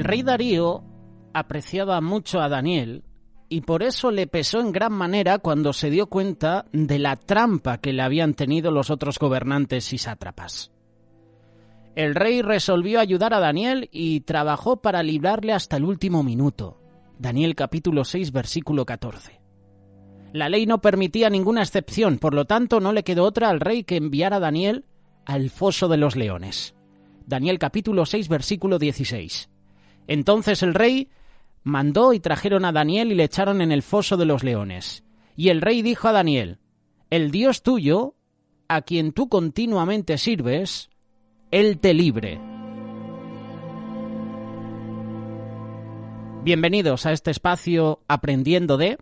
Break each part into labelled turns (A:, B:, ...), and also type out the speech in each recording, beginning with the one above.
A: El rey Darío apreciaba mucho a Daniel y por eso le pesó en gran manera cuando se dio cuenta de la trampa que le habían tenido los otros gobernantes y sátrapas. El rey resolvió ayudar a Daniel y trabajó para librarle hasta el último minuto. Daniel capítulo 6, versículo 14. La ley no permitía ninguna excepción, por lo tanto no le quedó otra al rey que enviar a Daniel al foso de los leones. Daniel capítulo 6, versículo 16. Entonces el rey mandó y trajeron a Daniel y le echaron en el foso de los leones. Y el rey dijo a Daniel: el Dios tuyo, a quien tú continuamente sirves, Él te libre. Bienvenidos a este espacio Aprendiendo de,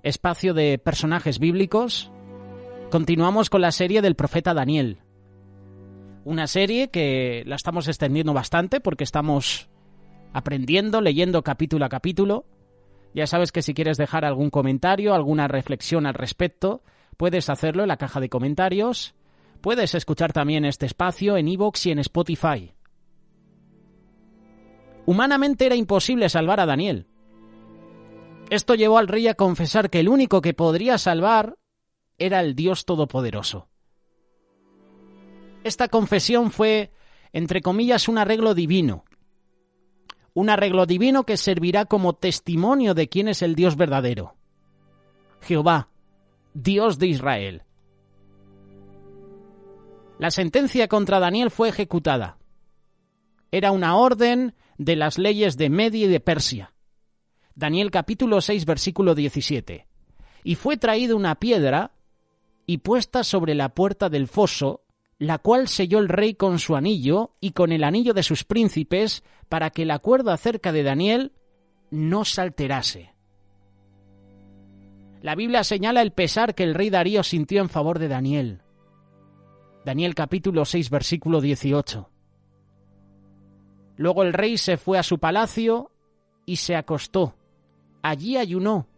A: espacio de personajes bíblicos. Continuamos con la serie del profeta Daniel. Una serie que la estamos extendiendo bastante porque estamos aprendiendo, leyendo capítulo a capítulo. Ya sabes que si quieres dejar algún comentario, alguna reflexión al respecto, puedes hacerlo en la caja de comentarios. Puedes escuchar también este espacio en iVoox y en Spotify. Humanamente era imposible salvar a Daniel. Esto llevó al rey a confesar que el único que podría salvar era el Dios Todopoderoso. Esta confesión fue, entre comillas, un arreglo divino. Un arreglo divino que servirá como testimonio de quién es el Dios verdadero. Jehová, Dios de Israel. La sentencia contra Daniel fue ejecutada. Era una orden de las leyes de Media y de Persia. Daniel capítulo 6, versículo 17. Y fue traída una piedra y puesta sobre la puerta del foso, la cual selló el rey con su anillo y con el anillo de sus príncipes, para que la cuerda acerca de Daniel no se alterase. La Biblia señala el pesar que el rey Darío sintió en favor de Daniel. Daniel capítulo 6, versículo 18. Luego el rey se fue a su palacio y se acostó. Allí ayunó.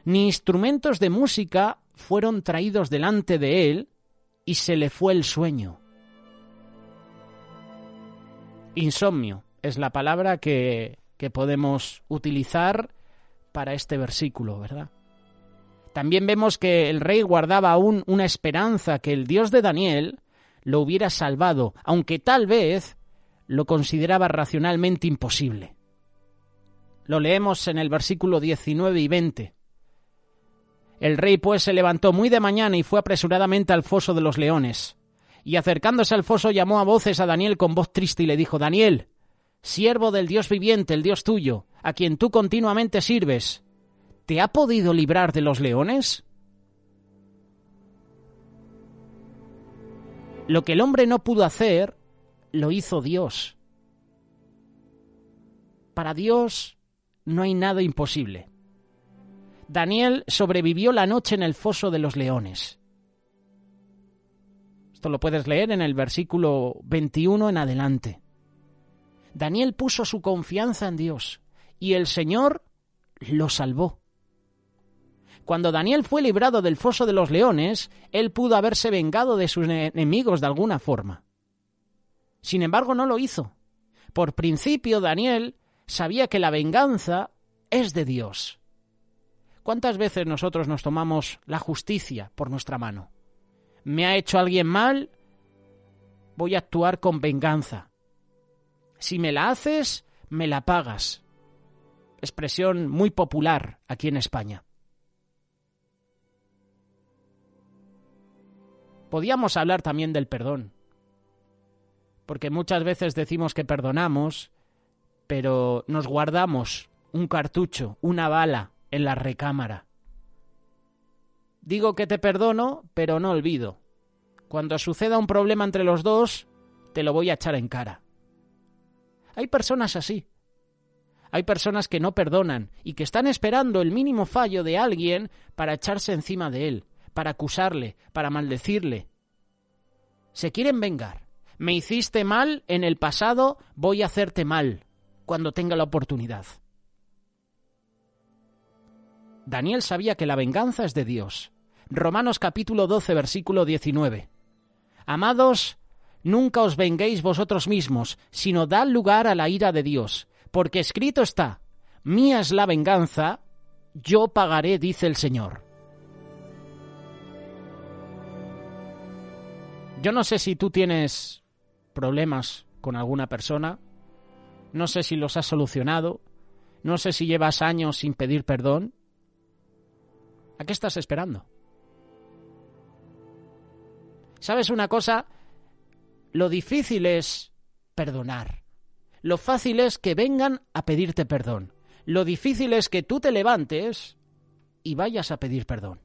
A: Ni instrumentos de música fueron traídos delante de él, y se le fue el sueño. Insomnio es la palabra que podemos utilizar para este versículo, ¿verdad? También vemos que el rey guardaba aún una esperanza que el Dios de Daniel lo hubiera salvado, aunque tal vez lo consideraba racionalmente imposible. Lo leemos en el versículo 19 y 20. El rey pues se levantó muy de mañana y fue apresuradamente al foso de los leones. Y acercándose al foso llamó a voces a Daniel con voz triste y le dijo: Daniel, siervo del Dios viviente, el Dios tuyo, a quien tú continuamente sirves, ¿te ha podido librar de los leones? Lo que el hombre no pudo hacer, lo hizo Dios. Para Dios no hay nada imposible. Daniel sobrevivió la noche en el foso de los leones. Esto lo puedes leer en el versículo 21 en adelante. Daniel puso su confianza en Dios y el Señor lo salvó. Cuando Daniel fue librado del foso de los leones, él pudo haberse vengado de sus enemigos de alguna forma. Sin embargo, no lo hizo. Por principio, Daniel sabía que la venganza es de Dios. ¿Cuántas veces nosotros nos tomamos la justicia por nuestra mano? ¿Me ha hecho alguien mal? Voy a actuar con venganza. Si me la haces, me la pagas. Expresión muy popular aquí en España. Podíamos hablar también del perdón, porque muchas veces decimos que perdonamos, pero nos guardamos un cartucho, una bala en la recámara. Digo que te perdono, pero no olvido. Cuando suceda un problema entre los dos, te lo voy a echar en cara. Hay personas así. Hay personas que no perdonan y que están esperando el mínimo fallo de alguien para echarse encima de él, para acusarle, para maldecirle. Se quieren vengar. Me hiciste mal en el pasado, voy a hacerte mal cuando tenga la oportunidad. Daniel sabía que la venganza es de Dios. Romanos capítulo 12, versículo 19. Amados, nunca os venguéis vosotros mismos, sino dad lugar a la ira de Dios, porque escrito está, mía es la venganza, yo pagaré, dice el Señor. Yo no sé si tú tienes problemas con alguna persona, no sé si los has solucionado, no sé si llevas años sin pedir perdón. ¿A qué estás esperando? ¿Sabes una cosa? Lo difícil es perdonar. Lo fácil es que vengan a pedirte perdón. Lo difícil es que tú te levantes y vayas a pedir perdón.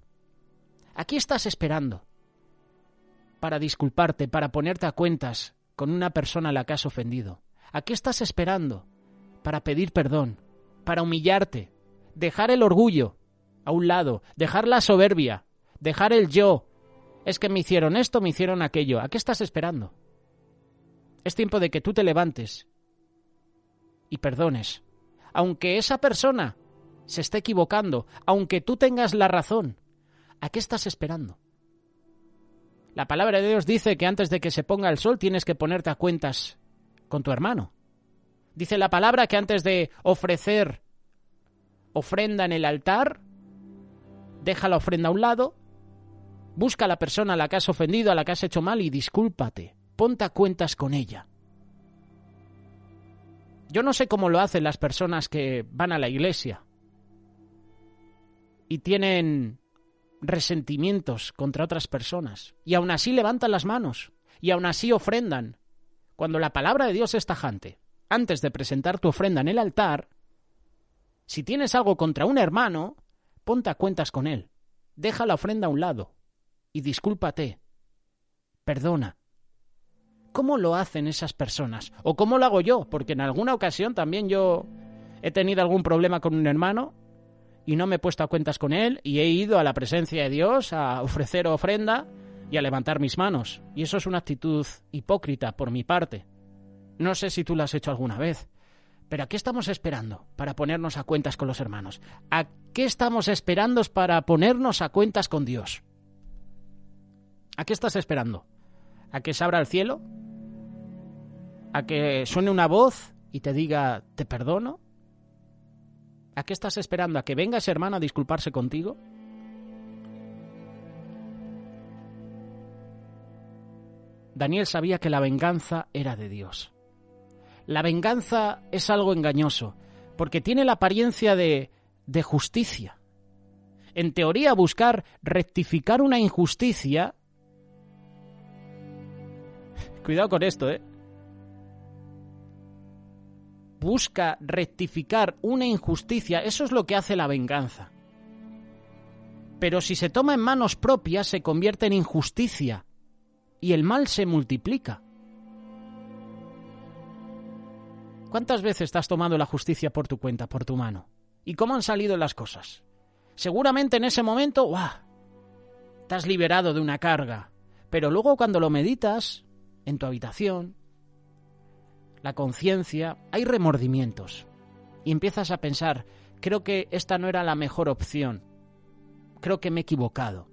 A: ¿A qué estás esperando? Para disculparte, para ponerte a cuentas con una persona a la que has ofendido. ¿A qué estás esperando? Para pedir perdón, para humillarte, dejar el orgullo a un lado, dejar la soberbia, dejar el yo. Es que me hicieron esto, me hicieron aquello. ¿A qué estás esperando? Es tiempo de que tú te levantes y perdones. Aunque esa persona se esté equivocando, aunque tú tengas la razón, ¿a qué estás esperando? La palabra de Dios dice que antes de que se ponga el sol tienes que ponerte a cuentas con tu hermano. Dice la palabra que antes de ofrecer ofrenda en el altar, deja la ofrenda a un lado, busca a la persona a la que has ofendido, a la que has hecho mal y discúlpate. Ponte a cuentas con ella. Yo no sé cómo lo hacen las personas que van a la iglesia y tienen resentimientos contra otras personas y aún así levantan las manos y aún así ofrendan. Cuando la palabra de Dios es tajante, antes de presentar tu ofrenda en el altar, si tienes algo contra un hermano, ponte a cuentas con él. Deja la ofrenda a un lado y discúlpate. Perdona. ¿Cómo lo hacen esas personas? ¿O cómo lo hago yo? Porque en alguna ocasión también yo he tenido algún problema con un hermano y no me he puesto a cuentas con él y he ido a la presencia de Dios a ofrecer ofrenda y a levantar mis manos. Y eso es una actitud hipócrita por mi parte. No sé si tú lo has hecho alguna vez, pero ¿a qué estamos esperando para ponernos a cuentas con los hermanos? ¿A qué estamos esperando para ponernos a cuentas con Dios? ¿A qué estás esperando? ¿A que se abra el cielo? ¿A que suene una voz y te diga, te perdono? ¿A qué estás esperando? ¿A que venga ese hermano a disculparse contigo? Daniel sabía que la venganza era de Dios. La venganza es algo engañoso, porque tiene la apariencia de justicia. En teoría, buscar rectificar una injusticia... Cuidado con esto, Busca rectificar una injusticia, eso es lo que hace la venganza. Pero si se toma en manos propias, se convierte en injusticia y el mal se multiplica. ¿Cuántas veces te has tomado la justicia por tu cuenta, por tu mano? ¿Y cómo han salido las cosas? Seguramente en ese momento, ¡guau!, te has liberado de una carga. Pero luego cuando lo meditas, en tu habitación, la conciencia, hay remordimientos. Y empiezas a pensar, creo que esta no era la mejor opción. Creo que me he equivocado.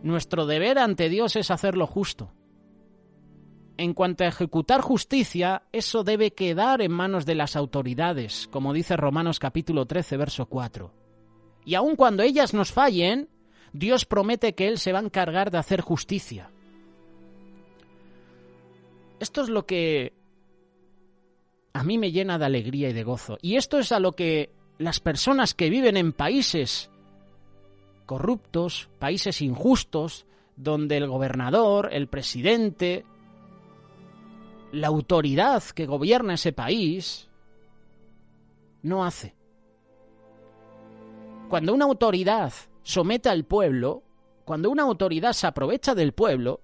A: Nuestro deber ante Dios es hacer lo justo. En cuanto a ejecutar justicia, eso debe quedar en manos de las autoridades, como dice Romanos capítulo 13, verso 4. Y aun cuando ellas nos fallen, Dios promete que Él se va a encargar de hacer justicia. Esto es lo que a mí me llena de alegría y de gozo. Y esto es a lo que las personas que viven en países corruptos, países injustos, donde el gobernador, el presidente, la autoridad que gobierna ese país, no hace. Cuando una autoridad somete al pueblo, cuando una autoridad se aprovecha del pueblo,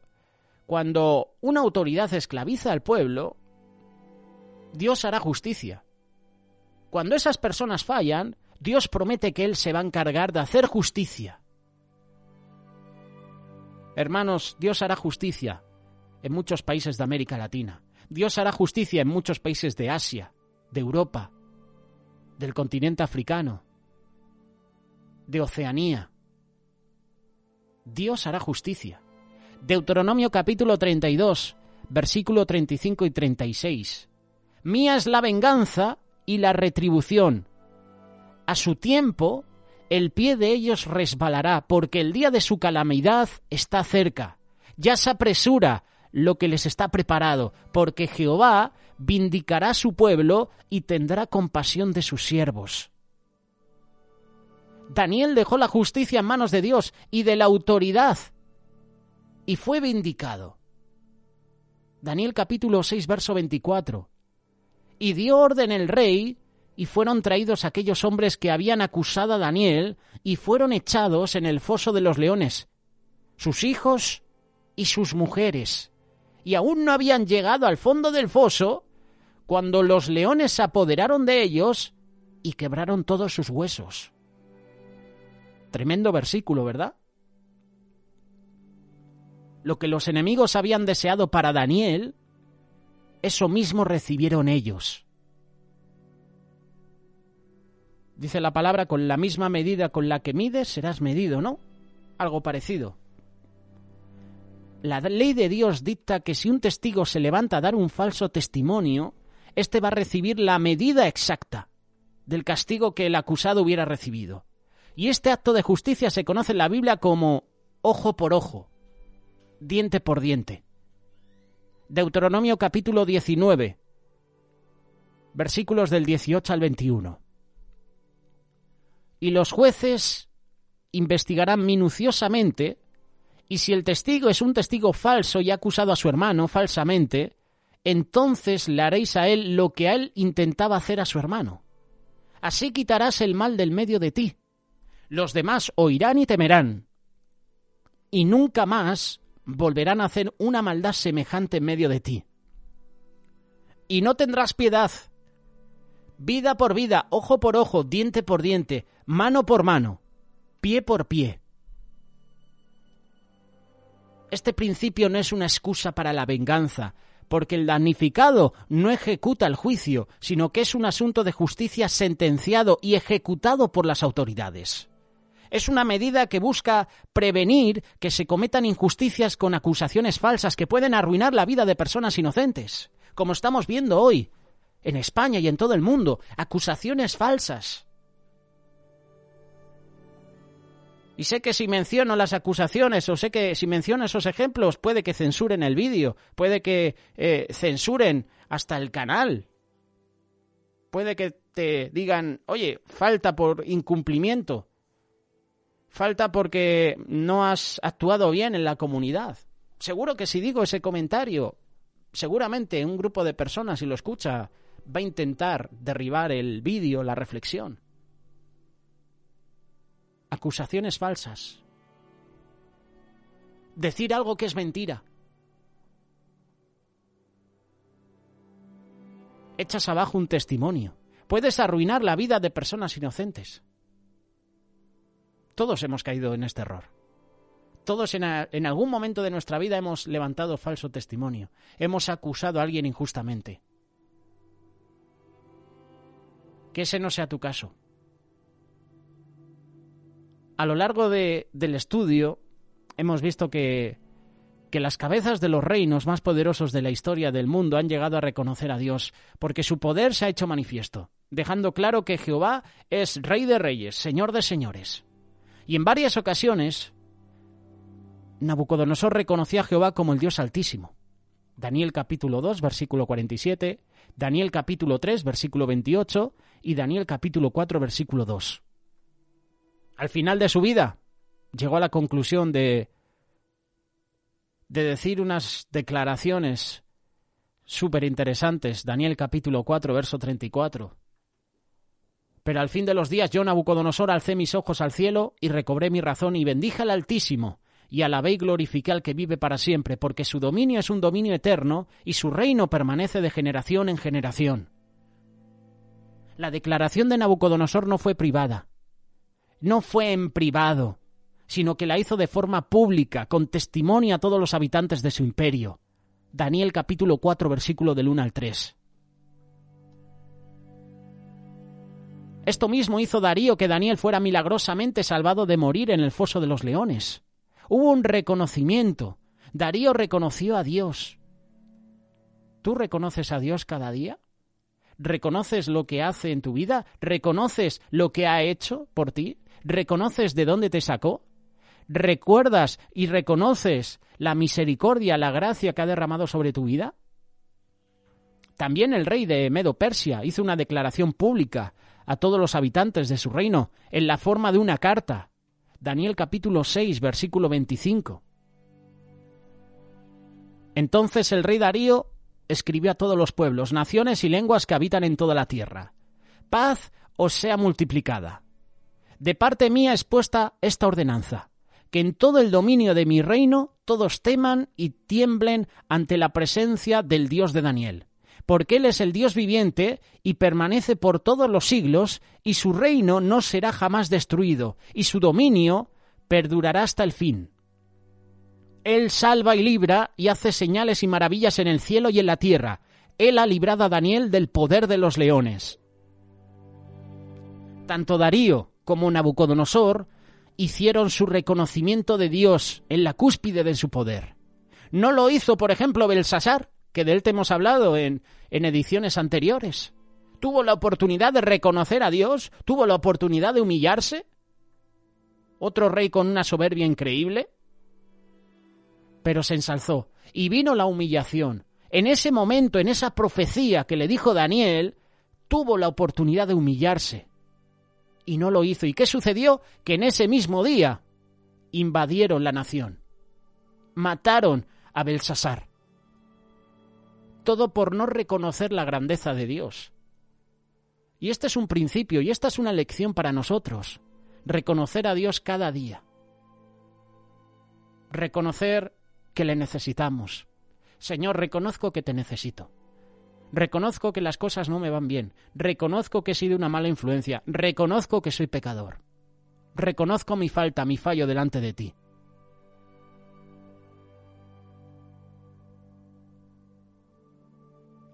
A: cuando una autoridad esclaviza al pueblo, Dios hará justicia. Cuando esas personas fallan, Dios promete que Él se va a encargar de hacer justicia. Hermanos, Dios hará justicia en muchos países de América Latina. Dios hará justicia en muchos países de Asia, de Europa, del continente africano, de Oceanía. Dios hará justicia. Deuteronomio capítulo 32, versículo 35 y 36. Mía es la venganza y la retribución. A su tiempo, el pie de ellos resbalará, porque el día de su calamidad está cerca. Ya se apresura lo que les está preparado, porque Jehová vindicará a su pueblo y tendrá compasión de sus siervos. Daniel dejó la justicia en manos de Dios y de la autoridad, y fue vindicado. Daniel capítulo 6, verso 24. Y dio orden el rey, y fueron traídos aquellos hombres que habían acusado a Daniel, y fueron echados en el foso de los leones, sus hijos y sus mujeres. Y aún no habían llegado al fondo del foso, cuando los leones se apoderaron de ellos y quebraron todos sus huesos. Tremendo versículo, ¿verdad? Lo que los enemigos habían deseado para Daniel, eso mismo recibieron ellos. Dice la palabra, con la misma medida con la que mides, serás medido, ¿no? Algo parecido. La ley de Dios dicta que si un testigo se levanta a dar un falso testimonio, éste va a recibir la medida exacta del castigo que el acusado hubiera recibido. Y este acto de justicia se conoce en la Biblia como ojo por ojo, diente por diente. Deuteronomio capítulo 19, versículos del 18 al 21. Y los jueces investigarán minuciosamente, y si el testigo es un testigo falso y ha acusado a su hermano falsamente, entonces le haréis a él lo que a él intentaba hacer a su hermano. Así quitarás el mal del medio de ti. Los demás oirán y temerán, y nunca más volverán a hacer una maldad semejante en medio de ti. Y no tendrás piedad, vida por vida, ojo por ojo, diente por diente, mano por mano, pie por pie. Este principio no es una excusa para la venganza, porque el damnificado no ejecuta el juicio, sino que es un asunto de justicia sentenciado y ejecutado por las autoridades. Es una medida que busca prevenir que se cometan injusticias con acusaciones falsas que pueden arruinar la vida de personas inocentes, como estamos viendo hoy, en España y en todo el mundo, acusaciones falsas. Y sé que si menciono las acusaciones o sé que si menciono esos ejemplos puede que censuren el vídeo, puede que censuren hasta el canal. Puede que te digan, oye, falta por incumplimiento, falta porque no has actuado bien en la comunidad. Seguro que si digo ese comentario, seguramente un grupo de personas, si lo escucha, va a intentar derribar el vídeo, la reflexión. Acusaciones falsas. Decir algo que es mentira. Echas abajo un testimonio. Puedes arruinar la vida de personas inocentes. Todos hemos caído en este error. Todos en algún momento de nuestra vida hemos levantado falso testimonio. Hemos acusado a alguien injustamente. Que ese no sea tu caso. A lo largo del estudio hemos visto que las cabezas de los reinos más poderosos de la historia del mundo han llegado a reconocer a Dios, porque su poder se ha hecho manifiesto, dejando claro que Jehová es Rey de reyes, Señor de señores. Y en varias ocasiones, Nabucodonosor reconoció a Jehová como el Dios Altísimo. Daniel capítulo 2, versículo 47, Daniel capítulo 3, versículo 28 y Daniel capítulo 4, versículo 2. Al final de su vida, llegó a la conclusión de decir unas declaraciones súper interesantes. Daniel capítulo 4, verso 34. Pero al fin de los días yo, Nabucodonosor, alcé mis ojos al cielo y recobré mi razón y bendije al Altísimo y alabé y glorifiqué al que vive para siempre, porque su dominio es un dominio eterno y su reino permanece de generación en generación. La declaración de Nabucodonosor no fue privada. No fue en privado, sino que la hizo de forma pública, con testimonio a todos los habitantes de su imperio. Daniel capítulo 4, versículo del 1 al 3. Esto mismo hizo Darío que Daniel fuera milagrosamente salvado de morir en el foso de los leones. Hubo un reconocimiento. Darío reconoció a Dios. ¿Tú reconoces a Dios cada día? ¿Reconoces lo que hace en tu vida? ¿Reconoces lo que ha hecho por ti? ¿Reconoces de dónde te sacó? ¿Recuerdas y reconoces la misericordia, la gracia que ha derramado sobre tu vida? También el rey de Medo-Persia hizo una declaración pública a todos los habitantes de su reino en la forma de una carta. Daniel capítulo 6, versículo 25. Entonces el rey Darío escribió a todos los pueblos, naciones y lenguas que habitan en toda la tierra: paz os sea multiplicada. De parte mía es puesta esta ordenanza, que en todo el dominio de mi reino todos teman y tiemblen ante la presencia del Dios de Daniel, porque Él es el Dios viviente y permanece por todos los siglos, y su reino no será jamás destruido, y su dominio perdurará hasta el fin. Él salva y libra y hace señales y maravillas en el cielo y en la tierra. Él ha librado a Daniel del poder de los leones. Tanto Darío como Nabucodonosor hicieron su reconocimiento de Dios en la cúspide de su poder. No lo hizo, por ejemplo, Belsasar, que de él te hemos hablado en ediciones anteriores. Tuvo la oportunidad de reconocer a Dios, tuvo la oportunidad de humillarse. Otro rey con una soberbia increíble, pero se ensalzó y vino la humillación. En ese momento, en esa profecía que le dijo Daniel, tuvo la oportunidad de humillarse y no lo hizo. ¿Y qué sucedió? Que en ese mismo día invadieron la nación, mataron a Belsasar. Todo por no reconocer la grandeza de Dios. Y este es un principio y esta es una lección para nosotros. Reconocer a Dios cada día. Reconocer que le necesitamos. Señor, reconozco que te necesito. Reconozco que las cosas no me van bien. Reconozco que he sido una mala influencia. Reconozco que soy pecador. Reconozco mi falta, mi fallo delante de ti.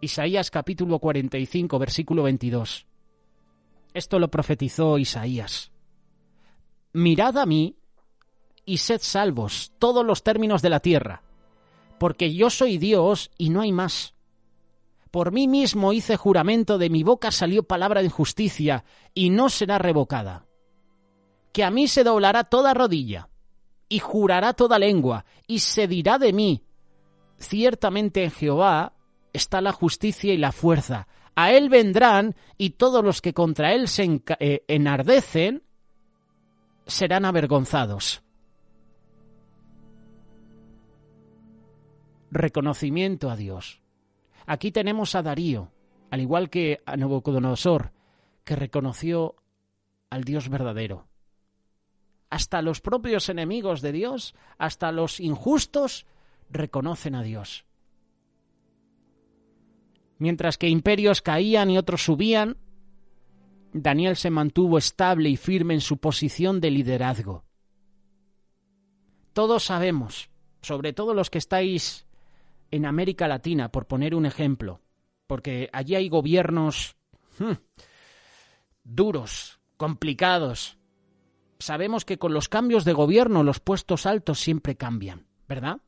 A: Isaías capítulo 45, versículo 22. Esto lo profetizó Isaías. Mirad a mí y sed salvos todos los términos de la tierra, porque yo soy Dios y no hay más. Por mí mismo hice juramento, de mi boca salió palabra de justicia y no será revocada. Que a mí se doblará toda rodilla y jurará toda lengua y se dirá de mí: ciertamente en Jehová está la justicia y la fuerza. A él vendrán y todos los que contra él se enardecen serán avergonzados. Reconocimiento a Dios. Aquí tenemos a Darío, al igual que a Nabucodonosor, que reconoció al Dios verdadero. Hasta los propios enemigos de Dios, hasta los injustos, reconocen a Dios. Mientras que imperios caían y otros subían, Daniel se mantuvo estable y firme en su posición de liderazgo. Todos sabemos, sobre todo los que estáis en América Latina, por poner un ejemplo, porque allí hay gobiernos duros, complicados. Sabemos que con los cambios de gobierno los puestos altos siempre cambian, ¿verdad?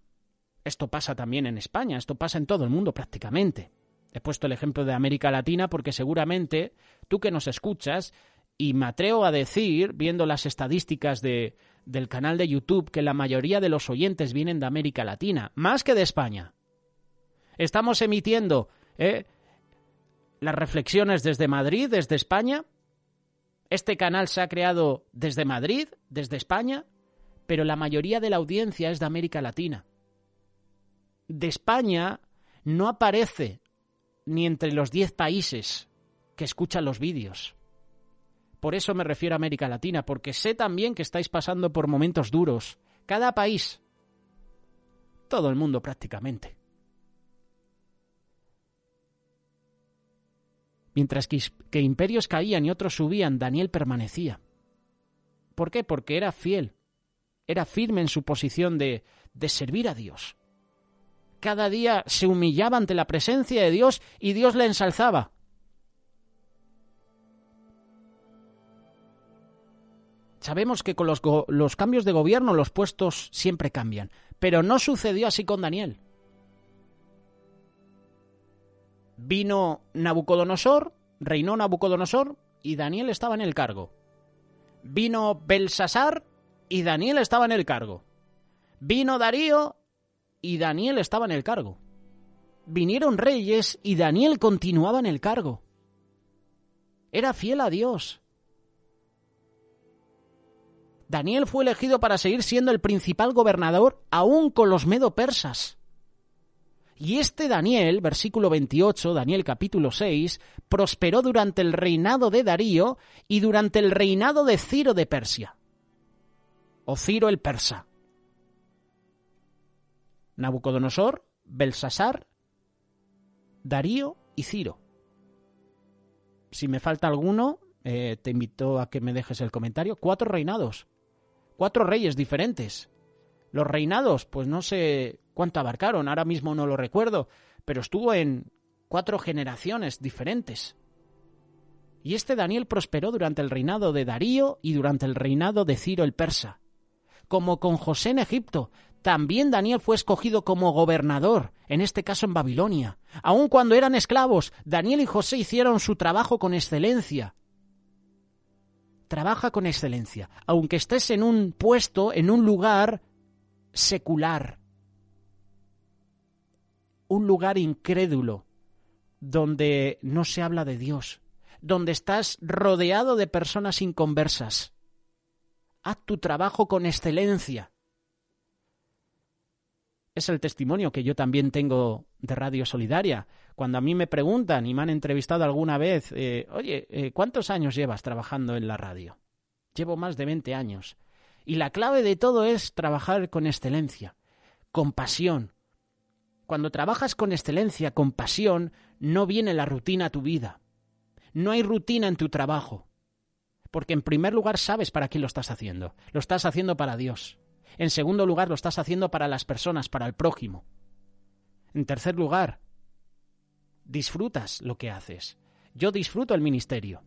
A: Esto pasa también en España, esto pasa en todo el mundo prácticamente. He puesto el ejemplo de América Latina porque seguramente tú que nos escuchas, y me atrevo a decir, viendo las estadísticas del canal de YouTube, que la mayoría de los oyentes vienen de América Latina, más que de España. Estamos emitiendo las reflexiones desde Madrid, desde España. Este canal se ha creado desde Madrid, desde España, pero la mayoría de la audiencia es de América Latina. De España no aparece ni entre los 10 países que escuchan los vídeos. Por eso me refiero a América Latina, porque sé también que estáis pasando por momentos duros. Cada país, todo el mundo prácticamente. Mientras que imperios caían y otros subían, Daniel permanecía. ¿Por qué? Porque era fiel, era firme en su posición de servir a Dios. Cada día se humillaba ante la presencia de Dios y Dios le ensalzaba. Sabemos que con los cambios de gobierno los puestos siempre cambian, pero no sucedió así con Daniel. Vino Nabucodonosor, reinó Nabucodonosor y Daniel estaba en el cargo. Vino Belsasar y Daniel estaba en el cargo. Vino Darío y Daniel estaba en el cargo. Vinieron reyes y Daniel continuaba en el cargo. Era fiel a Dios. Daniel fue elegido para seguir siendo el principal gobernador aún con los medo-persas. Y este Daniel, versículo 28, Daniel capítulo 6, prosperó durante el reinado de Darío y durante el reinado de Ciro de Persia, o Ciro el persa. Nabucodonosor, Belsasar, Darío y Ciro. Si me falta alguno, te invito a que me dejes el comentario. 4 reinados, 4 reyes diferentes. Los reinados, pues no sé cuánto abarcaron, ahora mismo no lo recuerdo, pero estuvo en 4 generaciones diferentes. Y este Daniel prosperó durante el reinado de Darío y durante el reinado de Ciro el persa. Como con José en Egipto, también Daniel fue escogido como gobernador, en este caso en Babilonia. Aun cuando eran esclavos, Daniel y José hicieron su trabajo con excelencia. Trabaja con excelencia, aunque estés en un puesto, en un lugar secular, un lugar incrédulo, donde no se habla de Dios, donde estás rodeado de personas inconversas. Haz tu trabajo con excelencia. Es el testimonio que yo también tengo de Radio Solidaria. Cuando a mí me preguntan y me han entrevistado alguna vez, ¿cuántos años llevas trabajando en la radio? Llevo más de 20 años. Y la clave de todo es trabajar con excelencia, con pasión. Cuando trabajas con excelencia, con pasión, no viene la rutina a tu vida. No hay rutina en tu trabajo. Porque en primer lugar sabes para quién lo estás haciendo. Lo estás haciendo para Dios. En segundo lugar, lo estás haciendo para las personas, para el prójimo. En tercer lugar, disfrutas lo que haces. Yo disfruto el ministerio.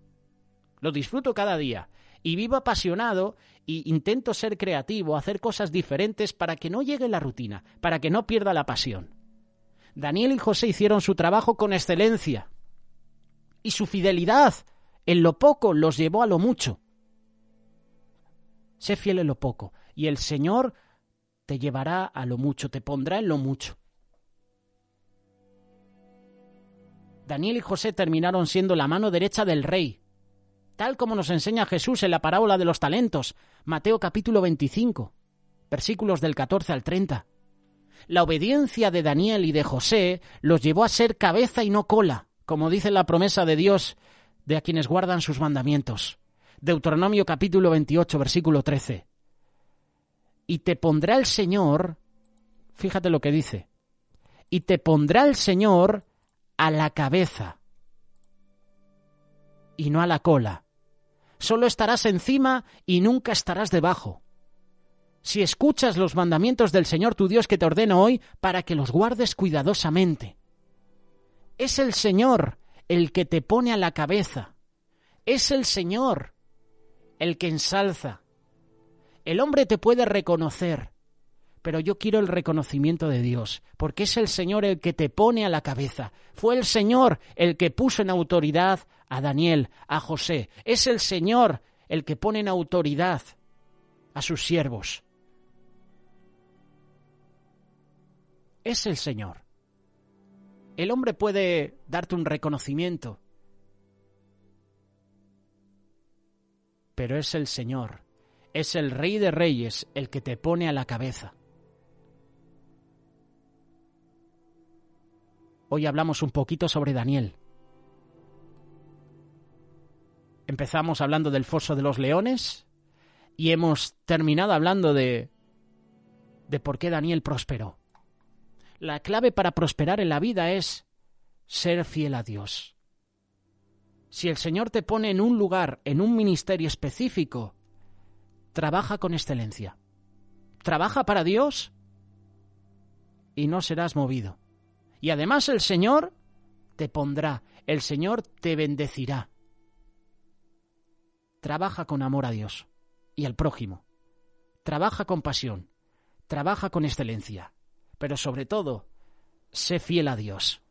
A: Lo disfruto cada día. Y vivo apasionado y intento ser creativo, hacer cosas diferentes para que no llegue la rutina, para que no pierda la pasión. Daniel y José hicieron su trabajo con excelencia. Y su fidelidad en lo poco los llevó a lo mucho. Sé fiel en lo poco y el Señor te llevará a lo mucho, te pondrá en lo mucho. Daniel y José terminaron siendo la mano derecha del rey, tal como nos enseña Jesús en la parábola de los talentos, Mateo capítulo 25, versículos del 14 al 30. La obediencia de Daniel y de José los llevó a ser cabeza y no cola, como dice la promesa de Dios de a quienes guardan sus mandamientos. Deuteronomio capítulo 28, versículo 13. Y te pondrá el Señor, fíjate lo que dice, y te pondrá el Señor a la cabeza y no a la cola. Solo estarás encima y nunca estarás debajo. Si escuchas los mandamientos del Señor tu Dios que te ordeno hoy para que los guardes cuidadosamente. Es el Señor el que te pone a la cabeza. Es el Señor el que ensalza. El hombre te puede reconocer, pero yo quiero el reconocimiento de Dios, porque es el Señor el que te pone a la cabeza. Fue el Señor el que puso en autoridad a Daniel, a José. Es el Señor el que pone en autoridad a sus siervos. Es el Señor. El hombre puede darte un reconocimiento, pero es el Señor, es el Rey de Reyes el que te pone a la cabeza. Hoy hablamos un poquito sobre Daniel. Empezamos hablando del foso de los leones y hemos terminado hablando de por qué Daniel prosperó. La clave para prosperar en la vida es ser fiel a Dios. Si el Señor te pone en un lugar, en un ministerio específico, trabaja con excelencia. Trabaja para Dios y no serás movido. Y además el Señor te pondrá, el Señor te bendecirá. Trabaja con amor a Dios y al prójimo. Trabaja con pasión. Trabaja con excelencia. Pero sobre todo, sé fiel a Dios.